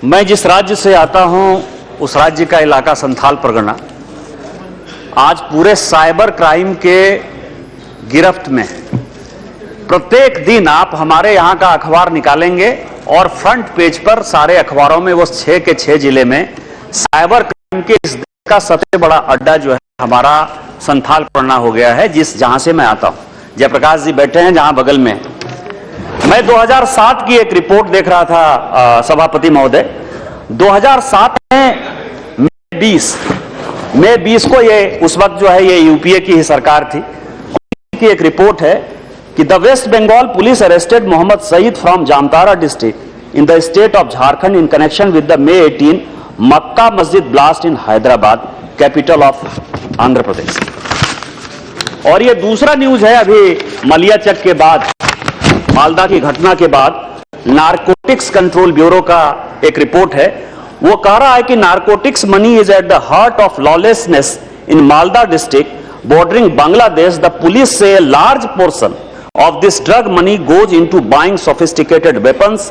मैं जिस राज्य से आता हूं उस राज्य का इलाका संथाल परगना आज पूरे साइबर क्राइम के गिरफ्त में है। प्रत्येक दिन आप हमारे यहां का अखबार निकालेंगे और फ्रंट पेज पर सारे अखबारों में वो 6 के 6 जिले में साइबर क्राइम के इस देश का सबसे बड़ा अड्डा जो है हमारा संथाल परगना हो गया है, जहां से मैं आता हूं। जयप्रकाश जी बैठे हैं जहां बगल में। मैं 2007 की एक रिपोर्ट देख रहा था सभापति महोदय। 2007 में मई 20 को ये उस वक्त जो है ये यूपीए की ही सरकार थी की एक रिपोर्ट है कि the west Bengal police arrested Mohammed Saeed from Jamtara district in the state of Jharkhand in connection with the May 18 Mecca Masjid blast in Hyderabad, capital of Andhra Pradesh. और ये दूसरा न्यूज है अभी मलियाचक के बाद, मालदा की घटना के बाद नारकोटिक्स कंट्रोल ब्यूरो का एक रिपोर्ट है। वो कह रहा है कि narcotics money is at the heart of lawlessness in Malda district bordering Bangladesh. The police seize large portion of this drug money goes into buying sophisticated weapons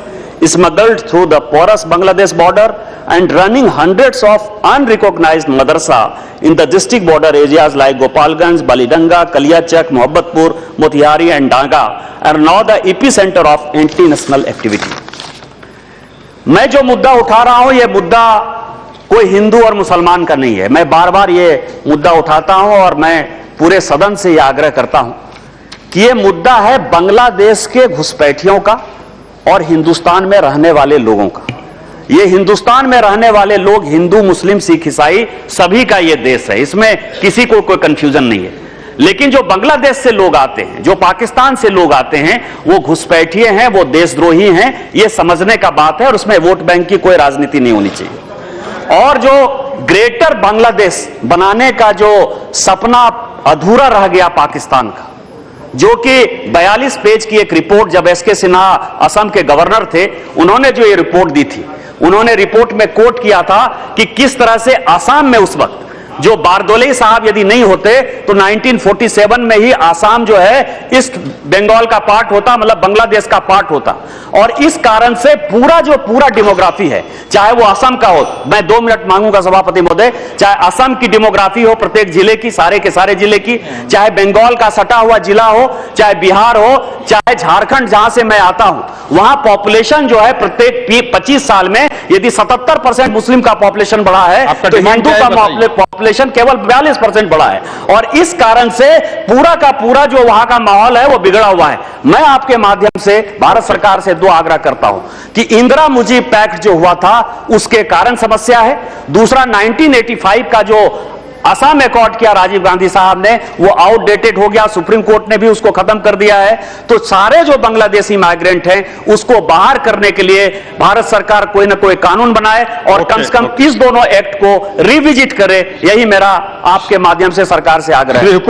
smuggled through the porous Bangladesh border and running hundreds of unrecognized madrasa in the district border areas like Gopalganj, Balidanga, Kaliachak, Mohabbatpur, Motihari and Danga are now the epicenter of anti-national activity। मैं जो मुद्दा उठा रहा हूं ये मुद्दा कोई हिंदू और मुसलमान का नहीं है। मैं बार बार ये मुद्दा उठाता हूं और मैं पूरे सदन से यह आग्रह करता हूं कि यह मुद्दा है बांग्लादेश के घुसपैठियों का और हिंदुस्तान में रहने वाले लोगों का। ये हिंदुस्तान में रहने वाले लोग हिंदू, मुस्लिम, सिख, ईसाई सभी का ये देश है, इसमें किसी को कोई कंफ्यूजन नहीं है। लेकिन जो बांग्लादेश से लोग आते हैं, जो पाकिस्तान से लोग आते हैं, वो घुसपैठिए हैं, वो देशद्रोही हैं, ये समझने का बात है और उसमें वोट बैंक की कोई राजनीति नहीं होनी चाहिए। और जो ग्रेटर बांग्लादेश बनाने का जो सपना अधूरा रह गया पाकिस्तान का, जो कि 42 पेज की एक रिपोर्ट जब एस के सिन्हा असम के गवर्नर थे, उन्होंने जो ये रिपोर्ट दी थी, उन्होंने रिपोर्ट में कोट किया था कि किस तरह से असम में उस वक्त जो बारदोली साहब यदि नहीं होते तो 1947 में ही आसाम जो है ईस्ट बंगाल का पार्ट होता, मतलब बांग्लादेश का पार्ट होता। और इस कारण से पूरा डेमोग्राफी है, चाहे वो असम का हो, मैं 2 मिनट मांगूंगा सभापति महोदय, चाहे असम की डेमोग्राफी हो प्रत्येक जिले की, सारे के सारे जिले की, चाहे बंगाल का सटा हुआ जिला हो, चाहे बिहार हो, चाहे झारखंड जहां से मैं आता हूं, वहां पॉपुलेशन जो है प्रत्येक 25 साल में यदि 77% मुस्लिम का पॉपुलेशन बढ़ा है तो हिंदू का पॉपुलेशन केवल 42% बढ़ा है। और इस कारण से पूरा का पूरा जो वहां का माहौल है वो बिगड़ा हुआ है। मैं आपके माध्यम से भारत सरकार से 2 आग्रह करता हूं कि इंदिरा मुजीब पैक्ट जो हुआ था उसके कारण समस्या है। दूसरा 1985 का जो असम अकॉर्ड किया राजीव गांधी साहब ने, वो आउटडेटेड हो गया, सुप्रीम कोर्ट ने भी उसको खत्म कर दिया है। तो सारे जो बांग्लादेशी माइग्रेंट हैं उसको बाहर करने के लिए भारत सरकार कोई ना कोई कानून बनाए और कम से कम इस दोनों एक्ट को रिविजिट करे, यही मेरा आपके माध्यम से सरकार से आग्रह है।